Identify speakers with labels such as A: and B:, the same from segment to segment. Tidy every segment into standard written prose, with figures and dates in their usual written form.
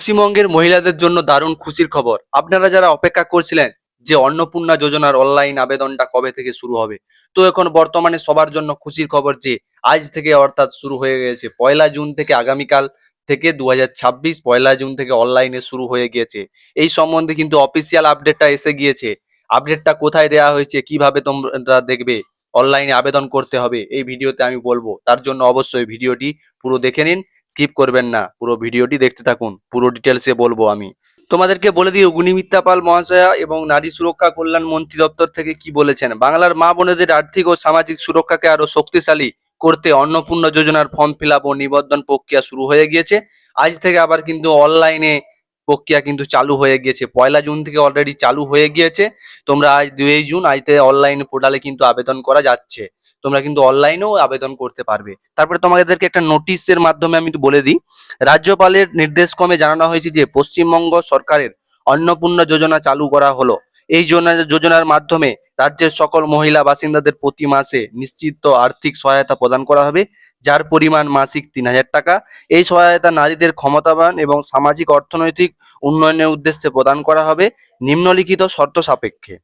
A: পশ্চিমবঙ্গের মহিলাদের জন্য দারুণ খুশির খবর। আপনারা যারা অপেক্ষা করছিলেন যে অন্নপূর্ণা যোজনার অনলাইন আবেদনটা কবে থেকে শুরু হবে, তো এখন বর্তমানে সবার জন্য খুশির খবর যে আজ থেকে অর্থাৎ শুরু হয়ে গেছে। 1লা জুন থেকে আগামীকাল থেকে 2026 1লা জুন থেকে অনলাইনে শুরু হয়ে গিয়েছে। এই সম্বন্ধে কিন্তু অফিসিয়াল আপডেটটা এসে গিয়েছে। আপডেটটা কোথায় দেওয়া হয়েছে, কিভাবে তোমরা দেখবে, অনলাইনে আবেদন করতে হবে, এই ভিডিওতে আমি বলবো। তার জন্য অবশ্যই ভিডিওটি পুরো দেখে নিন, স্কিপ করবেন না, পুরো ভিডিওটি দেখতে থাকুন। পুরো ডিটেলসে বলবো আমি। তোমাদেরকে বলে দিই, অগ্নিমিত্রা পাল মহাশয়া এবং নারী সুরক্ষা কল্যাণ মন্ত্রী দপ্তর থেকে কি বলেছেন। বাংলার মা বোনেদের আর্থিক ও সামাজিক সুরক্ষাকে আরো শক্তিশালী করতে অন্নপূর্ণা যোজনার ফর্ম ফিল আপ ও নিবন্ধন প্রক্রিয়া শুরু হয়ে গিয়েছে। আজ থেকে আবার কিন্তু অনলাইনে প্রক্রিয়া কিন্তু চালু হয়ে গিয়েছে। 1লা জুন থেকে অলরেডি চালু হয়ে গিয়েছে। তোমরা আজ 2 জুন, আজ থেকে অনলাইন পোর্টালে কিন্তু আবেদন করা যাচ্ছে। তোমরা কিন্তু অনলাইনেও আবেদন করতে পারবে। তারপরে তোমাদেরকে একটা নোটিশের মাধ্যমে আমি বলে দিই, রাজ্যপালের নির্দেশক্রমে জানানো হয়েছে যে পশ্চিমবঙ্গ সরকারের অন্নপূর্ণা যোজনা চালু করা হলো। এই যোজনার মাধ্যমে রাজ্যের সকল মহিলা বাসিন্দাদের প্রতি মাসে নিশ্চিত আর্থিক সহায়তা প্রদান করা হবে, যার পরিমাণ মাসিক 3000 টাকা। এই সহায়তা নারীদের ক্ষমতাবান এবং সামাজিক অর্থনৈতিক উন্নয়নের উদ্দেশ্যে প্রদান করা হবে নিম্নলিখিত শর্ত সাপেক্ষে।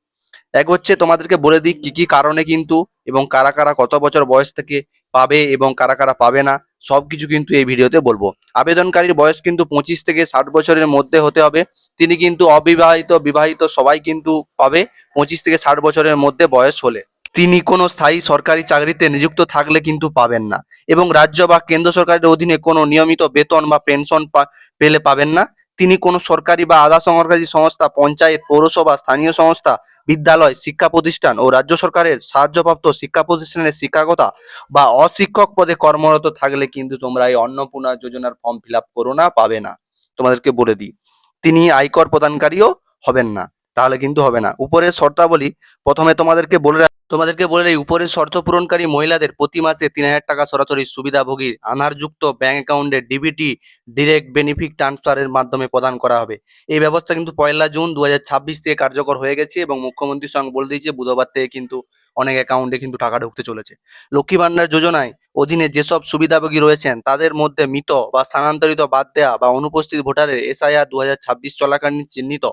A: এক হচ্ছে, তোমাদেরকে বলে দিই কি কি কারণে কিন্তু এবং কারা কারা কত বছর বয়স থেকে পাবে এবং কারা কারা পাবে না, সবকিছু কিন্তু এই ভিডিওতে বলবো। আবেদনকারীর বয়স কিন্তু 25 থেকে 60 বছরের মধ্যে হতে হবে। তিনি কিন্তু অবিবাহিত বিবাহিত সবাই কিন্তু পাবে 25 থেকে 60 বছরের মধ্যে বয়স হলে। তিনি কোনো স্থায়ী সরকারি চাকরিতে নিযুক্ত থাকলে কিন্তু পাবেন না, এবং রাজ্য বা কেন্দ্র সরকারের অধীনে কোনো নিয়মিত বেতন বা পেনশন পেলে পাবেন না। তিনি কোনো সরকারি বা আধা সরকারি সংস্থা, পঞ্চায়েত, পৌরসভা, স্থানীয় সংস্থা, বিদ্যালয়, শিক্ষা প্রতিষ্ঠান ও রাজ্য সরকারের সাহায্যপ্রাপ্ত শিক্ষা প্রতিষ্ঠানের শিক্ষকতা বা অশিক্ষক পদে কর্মরত থাকলে কিন্তু তোমরা এই অন্নপূর্ণা যোজনার ফর্ম ফিল আপ করো না, পাবে না। তোমাদেরকে বলে দিই, তিনি আয়কর প্রদানকারীও হবেন না, তাহলে কিন্তু হবে না। উপরের শর্তাবলী প্রথমে তোমাদেরকে বলে এই উপরের শর্ত পূরণকারী মহিলাদের প্রতি মাসে 3000 টাকা সরাসরি সুবিধাভোগীর আধারযুক্ত ব্যাংক অ্যাকাউন্টে ডিবিটি ডিরেক্ট বেনিফিট ট্রান্সফারের মাধ্যমে প্রদান করা হবে। এই ব্যবস্থা কিন্তু 1লা জুন 2026 থেকে কার্যকর হয়ে গেছে, এবং মুখ্যমন্ত্রীর সঙ্গে বলে দিয়েছে বুধবার থেকে কিন্তু অনেক অ্যাকাউন্টে কিন্তু টাকা ঢুকতে চলেছে। লক্ষ্মী ভান্ডার যোজনায় অধীনে যেসব সুবিধাভোগী রয়েছেন তাদের মধ্যে মৃত বা স্থানান্তরিত বাদ দেওয়া বা অনুপস্থিত ভোটারের SIR 2026 চলাকালীন চিহ্নিত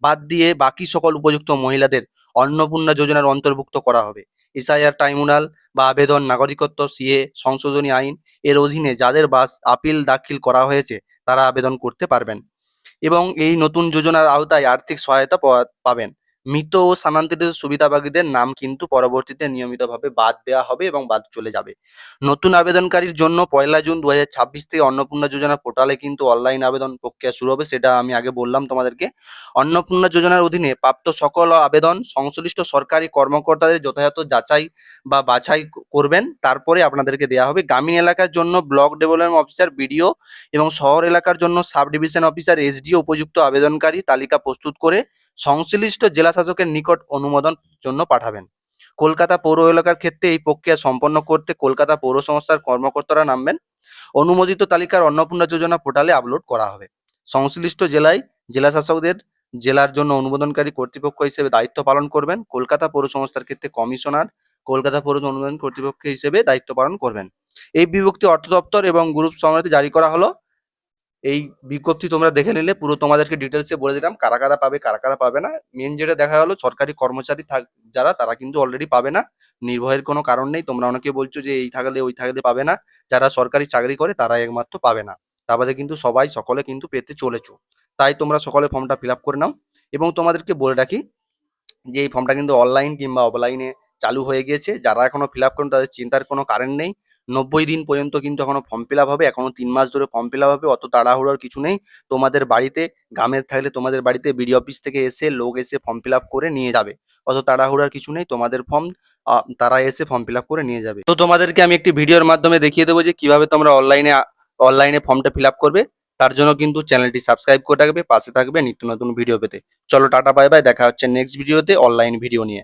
A: বাদ দিয়ে বাকি সকল উপযুক্ত মহিলাদের অন্নপূর্ণা যোজনার অন্তর্ভুক্ত করা হবে। SIR ট্রাইব্যুনাল বা আবেদন নাগরিকত্ব CA সংশোধনী আইন এর অধীনে যাদের আপিল দাখিল করা হয়েছে তারা আবেদন করতে পারবেন, এবং এই নতুন যোজনার আওতায় আর্থিক সহায়তা পাবেন। মৃত ও স্থানান্তরিত সুবিধাভোগীদের নাম কিন্তু পরবর্তীতে নিয়মিতভাবে বাদ দেওয়া হবে এবং বাদ চলে যাবে। নতুন আবেদনকারীর জন্য 1লা জুন 2026 থেকে অন্নপূর্ণা যোজনা পোর্টালে কিন্তু অনলাইন আবেদন প্রক্রিয়া শুরু হবে, সেটা আমি আগে বললাম তোমাদেরকে। অন্নপূর্ণা যোজনার অধীনে প্রাপ্ত সকল আবেদন সংশ্লিষ্ট সরকারি কর্মকর্তাদের যথাযথ যাচাই বা বাছাই করবেন, তারপরে আপনাদেরকে দেওয়া হবে। গ্রামীণ এলাকার জন্য ব্লক ডেভেলপমেন্ট অফিসার BDO এবং শহর এলাকার জন্য সাব ডিভিশন অফিসার SDO উপযুক্ত আবেদনকারী তালিকা প্রস্তুত করে সংশ্লিষ্ট জেলা শাসকের নিকট অনুমোদন জন্য পাঠাবেন। কলকাতা পৌর এলাকার ক্ষেত্রে এই প্রক্রিয়া সম্পন্ন করতে কলকাতা পৌর সংস্থার কর্মকর্তারা নামবেন। অনুমোদিত তালিকার অন্নপূর্ণা যোজনা পোর্টালে আপলোড করা হবে। সংশ্লিষ্ট জেলায় জেলা শাসকদের জেলার জন্য অনুমোদনকারী কর্তৃপক্ষ হিসেবে দায়িত্ব পালন করবেন। কলকাতা পৌর সংস্থার ক্ষেত্রে কমিশনার কলকাতা পৌর অনুমোদন কর্তৃপক্ষ হিসেবে দায়িত্ব পালন করবেন। এই বিভক্তি অর্থ দপ্তর এবং গ্রুপ সম্মতি জারি করা হলো। এই বিজ্ঞপ্তি তোমরা দেখে নিলে পুরো তোমাদেরকে ডিটেলসে বলে দিলাম কারা কারা পাবে কারা কারা পাবে না। মেন যেটা দেখা গেলো, সরকারি কর্মচারী যারা, তারা কিন্তু অলরেডি পাবে না। নির্ভয়ের কোনো কারণ নেই। তোমরা অনেকে বলছো যে এই থাকলে ওই থাকলে পাবে না, যারা সরকারি চাকরি করে তারা একমাত্র পাবে না। তা বাদে কিন্তু সকলে কিন্তু পেতে চলেছো। তাই তোমরা সকলে ফর্মটা ফিল আপ করে নাও। এবং তোমাদেরকে বলে রাখি যে এই ফর্মটা কিন্তু অনলাইন কিংবা অফলাইনে চালু হয়ে গিয়েছে। যারা এখনো ফিল আপ করেন তাদের চিন্তার কোনো কারণ নেই। 90 দিন পর্যন্ত কিন্তু এখনো ফর্ম ফিল আপ হবে, এখনো 3 মাস ধরে ফর্ম ফিল আপ হবে। অত তাড়াহুড়োর কিছু নেই। তোমাদের বাড়িতে, গ্রামের থাকলে তোমাদের বাড়িতে BDO অফিস থেকে লোক এসে ফর্ম ফিল আপ করে নিয়ে যাবে। অত তাড়াহুড়োর কিছু নেই, তোমাদের ফর্ম তারা এসে ফর্ম ফিল আপ করে নিয়ে যাবে। তো তোমাদেরকে আমি একটি ভিডিওর মাধ্যমে দেখিয়ে দেবো যে কিভাবে তোমরা অনলাইনে ফর্মটা ফিল আপ করবে। তার জন্য কিন্তু চ্যানেলটি সাবস্ক্রাইব করে রাখবে, পাশে থাকবে নিত্য নতুন ভিডিও পেতে। চলো টাটা বাই বাই, দেখা হচ্ছে নেক্সট ভিডিওতে অনলাইন ভিডিও নিয়ে।